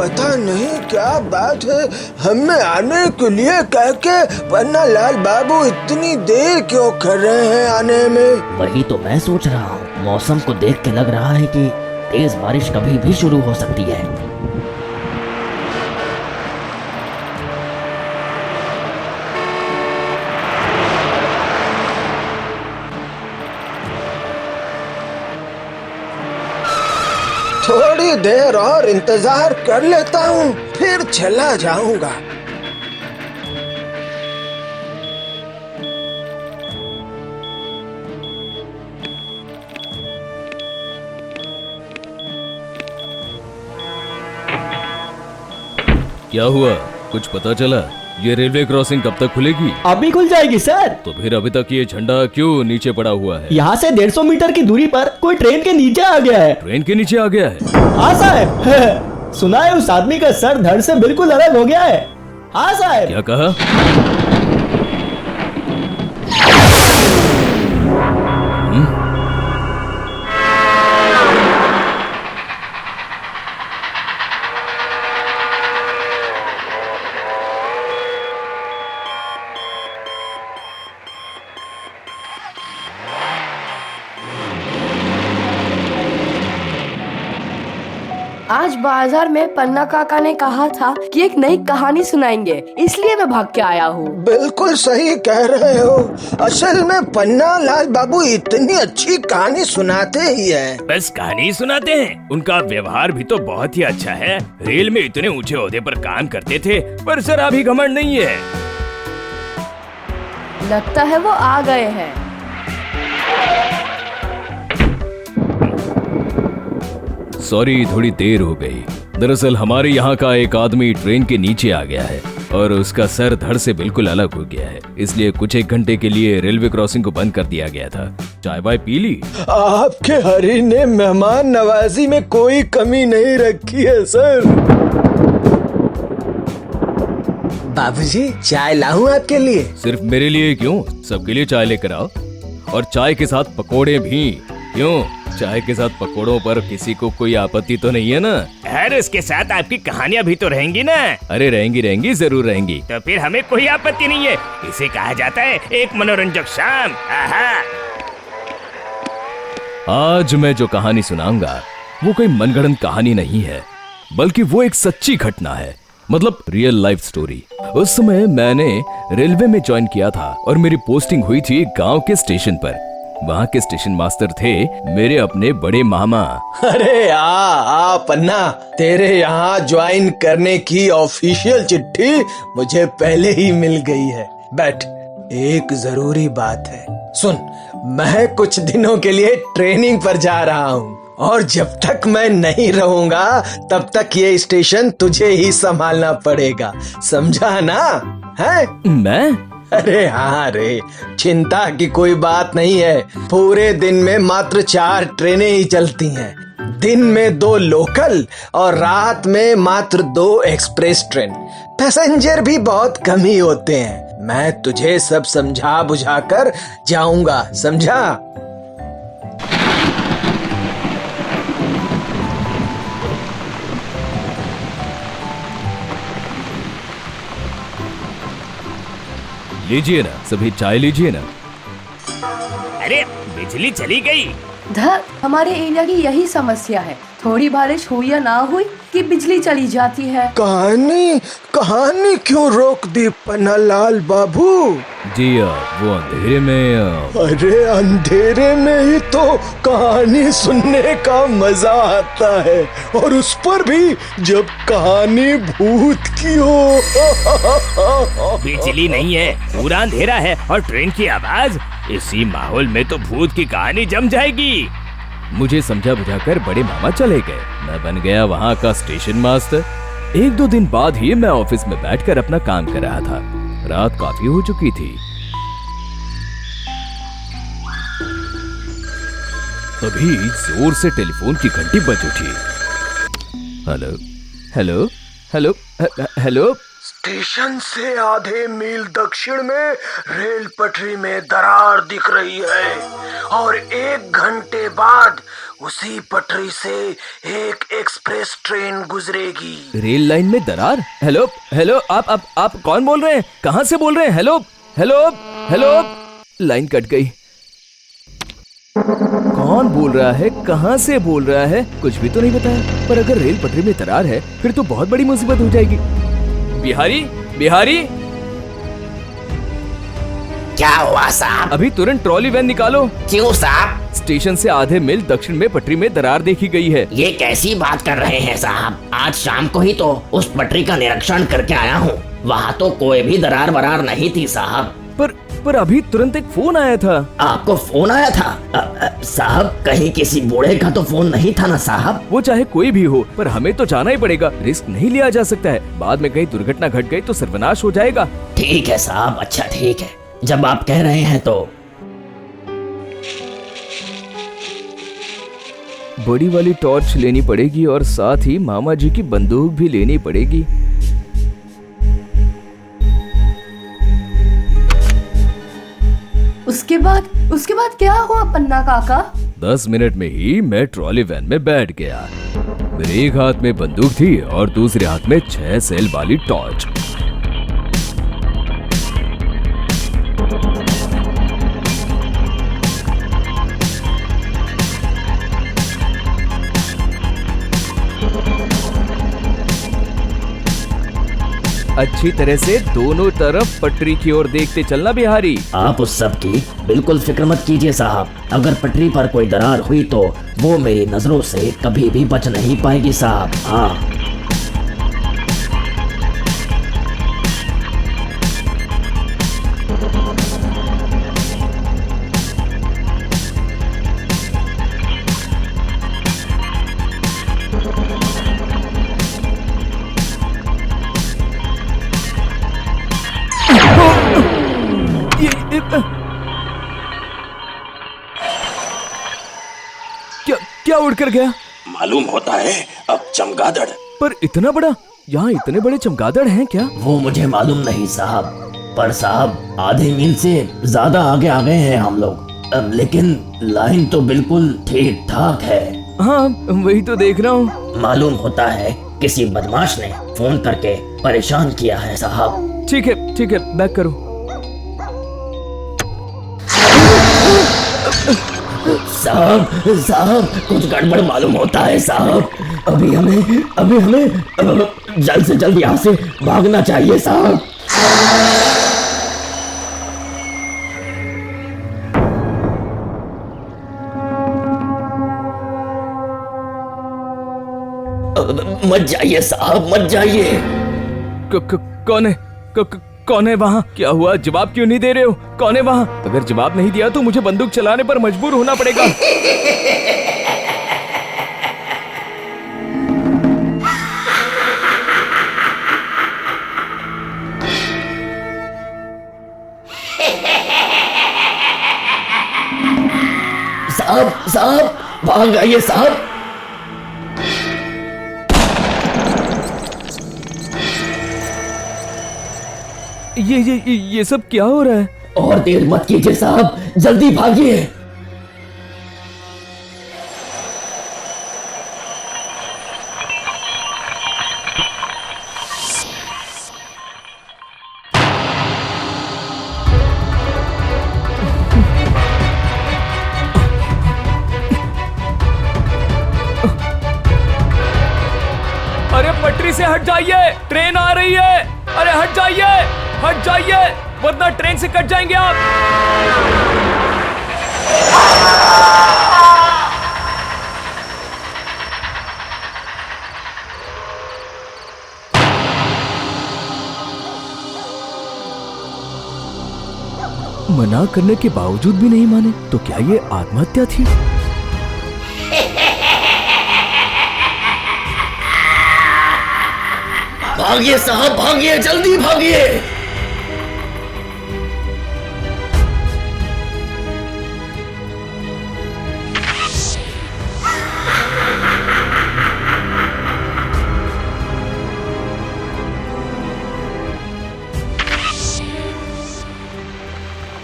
पता नहीं क्या बात है, हमें आने के लिए कह के पन्नालाल बाबू इतनी देर क्यों कर रहे हैं आने में? वही तो मैं सोच रहा हूँ। मौसम को देख के लग रहा है कि तेज बारिश कभी भी शुरू हो सकती है। थोड़ी देर और इंतजार कर लेता हूँ, फिर चला जाऊंगा। क्या हुआ, कुछ पता चला? ये रेलवे क्रॉसिंग कब तक खुलेगी? अभी खुल जाएगी सर। तो फिर अभी तक ये झंडा क्यों नीचे पड़ा हुआ है? यहाँ से 150 मीटर की दूरी पर कोई ट्रेन के नीचे आ गया है। ट्रेन के नीचे आ गया है? हाँ साहब, सुना है उस आदमी का सर धड़ से बिल्कुल अलग हो गया है। हाँ साहब। क्या कहा? आज बाजार में पन्ना काका ने कहा था कि एक नई कहानी सुनाएंगे, इसलिए मैं भाग के आया हूँ। बिल्कुल सही कह रहे हो। असल में पन्नालाल बाबू इतनी अच्छी कहानी सुनाते ही है। बस कहानी सुनाते हैं, उनका व्यवहार भी तो बहुत ही अच्छा है। रेल में इतने ऊंचे ओहदे पर काम करते थे, पर जरा भी घमंड नहीं है। लगता है वो आ गए हैं। सॉरी, थोड़ी देर हो गई। दरअसल हमारे यहाँ का एक आदमी ट्रेन के नीचे आ गया है और उसका सर धड़ से बिल्कुल अलग हो गया है, इसलिए कुछ एक घंटे के लिए रेलवे क्रॉसिंग को बंद कर दिया गया था। चाय वाय पी ली? आपके हरि ने मेहमान नवाजी में कोई कमी नहीं रखी है सर। बाबूजी, चाय लाऊं आपके लिए? सिर्फ मेरे लिए क्यों, सबके लिए चाय लेकर आओ। और चाय के साथ पकोड़े भी। क्यों, चाय के साथ पकोड़ों पर किसी को कोई आपत्ति तो नहीं है ना? अरे इसके साथ आपकी कहानियाँ भी तो रहेंगी ना? अरे रहेंगी रहेंगी, जरूर रहेंगी। तो फिर हमें कोई आपत्ति नहीं है। इसे कहा जाता है एक मनोरंजक शाम। आहा। आज मैं जो कहानी सुनाऊंगा वो कोई मनगढ़ंत कहानी नहीं है, बल्कि वो एक सच्ची घटना है, मतलब रियल लाइफ स्टोरी। उस समय मैंने रेलवे में ज्वाइन किया था और मेरी पोस्टिंग हुई थी गांव के स्टेशन पर। वहाँ के स्टेशन मास्टर थे मेरे अपने बड़े मामा। अरे आ पन्ना, तेरे यहाँ ज्वाइन करने की ऑफिशियल चिट्ठी मुझे पहले ही मिल गई है। बैठ, एक जरूरी बात है सुन। मैं कुछ दिनों के लिए ट्रेनिंग पर जा रहा हूँ और जब तक मैं नहीं रहूंगा तब तक ये स्टेशन तुझे ही संभालना पड़ेगा, समझा ना? है? मैं? अरे हाँ रे, चिंता की कोई बात नहीं है। पूरे दिन में मात्र 4 ट्रेनें ही चलती हैं। दिन में 2 लोकल और रात में मात्र 2 एक्सप्रेस ट्रेन। पैसेंजर भी बहुत कम ही होते हैं। मैं तुझे सब समझा बुझा कर जाऊंगा, समझा? लीजिए ना, सभी चाय लीजिए ना। अरे बिजली चली गई। धर, हमारे एरिया की यही समस्या है। थोड़ी बारिश हुई या ना हुई कि बिजली चली जाती है। कहानी क्यों रोक दी पन्नालाल बाबू? जी वो अंधेरे में। अरे अंधेरे में ही तो कहानी सुनने का मजा आता है, और उस पर भी जब कहानी भूत की हो। बिजली नहीं है, पूरा अंधेरा है और ट्रेन की आवाज। इसी माहौल में तो भूत की कहानी जम जाएगी। मुझे समझा बुझाकर बड़े मामा चले गए। मैं बन गया वहाँ का स्टेशन मास्टर। 1-2 दिन बाद ही मैं ऑफिस में बैठकर अपना काम कर रहा था। रात काफी हो चुकी थी। तभी जोर से टेलीफोन की घंटी बज उठी। Hello hello hello hello. Station से आधे मील दक्षिण में रेल पटरी में दरार दिख रही है और 1 घंटे बाद उसी पटरी से एक एक्सप्रेस ट्रेन गुजरेगी। रेल लाइन में दरार? हेलो हेलो, आप कौन बोल रहे हैं? कहाँ से बोल रहे हैं? Hello hello hello. Line cut गई। कौन बोल रहा है? कहाँ से बोल रहा है? कुछ भी तो नहीं बताया। पर अगर रेल पटरी में दरार है फिर तो बहुत बड़ी मुसीबत हो जाएगी। बिहारी, बिहारी, क्या हुआ साहब? अभी तुरंत ट्रॉली वैन निकालो। क्यों साहब? स्टेशन से आधे मील दक्षिण में पटरी में दरार देखी गई है। ये कैसी बात कर रहे हैं साहब? आज शाम को ही तो उस पटरी का निरीक्षण करके आया हूँ। वहाँ तो कोई भी दरार वरार नहीं थी साहब। पर अभी तुरंत एक फोन आया था। आपको फोन आया था? साहब कहीं किसी बूढ़े का तो फोन नहीं था ना साहब? वो चाहे कोई भी हो, पर हमें तो जाना ही पड़ेगा। रिस्क नहीं लिया जा सकता है। बाद में कहीं दुर्घटना घट गई तो सर्वनाश हो जाएगा। ठीक है साहब, अच्छा ठीक है, जब आप कह रहे हैं तो। बड़ी वाली टॉर्च लेनी पड़ेगी और साथ ही मामा जी की बंदूक भी लेनी पड़ेगी। उसके बाद क्या हुआ पन्ना काका? 10 मिनट में ही मैं ट्रॉली वैन में बैठ गया। मेरे एक हाथ में बंदूक थी और दूसरे हाथ में 6 सेल वाली टॉर्च। अच्छी तरह से दोनों तरफ पटरी की ओर देखते चलना बिहारी। आप उस सब की बिल्कुल फिक्र मत कीजिए साहब। अगर पटरी पर कोई दरार हुई तो वो मेरी नजरों से कभी भी बच नहीं पाएगी साहब। हाँ। क्या उड़कर गया? मालूम होता है अब चमगादड़। पर इतना बड़ा? यहाँ इतने बड़े चमगादड़ हैं क्या? वो मुझे मालूम नहीं साहब, पर साहब आधे मील से ज्यादा आगे आ गए हैं हम लोग। लेकिन लाइन तो बिल्कुल ठीक ठाक है। हाँ वही तो देख रहा हूँ। मालूम होता है किसी बदमाश ने फोन करके परेशान किया है साहब। ठीक है, बैक करो। साहब कुछ गड़बड़ मालूम होता है साहब। अभी हमें जल्द से जल्द यहाँ से भागना चाहिए साहब। मत जाइए साहब, मत जाइए। कौन है वहाँ? क्या हुआ? जवाब क्यों नहीं दे रहे हो? कौन है वहाँ? अगर जवाब नहीं दिया तो मुझे बंदूक चलाने पर मजबूर होना पड़ेगा। साहब भाग आइए साहब। ये सब क्या हो रहा है? और देर मत कीजिए साहब, जल्दी भागिए। अरे पटरी से हट जाइए, ट्रेन आ रही है। अरे हट जाइए, वरना ट्रेन से कट जाएंगे आप। मना करने के बावजूद भी नहीं माने, तो क्या ये आत्महत्या थी? भागिए साहब, भागिए, जल्दी भागिए।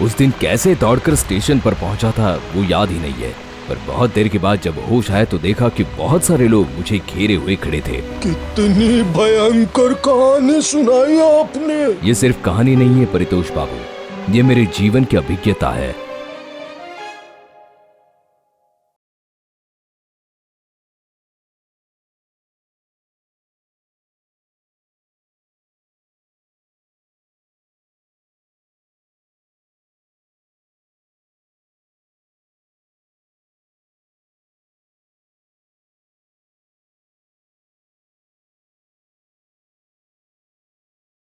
उस दिन कैसे दौड़कर स्टेशन पर पहुंचा था वो याद ही नहीं है, पर बहुत देर के बाद जब होश आया तो देखा कि बहुत सारे लोग मुझे घेरे हुए खड़े थे। कितनी भयंकर कहानी सुनाई आपने। ये सिर्फ कहानी नहीं है परितोष बाबू, ये मेरे जीवन की अभिज्ञता है।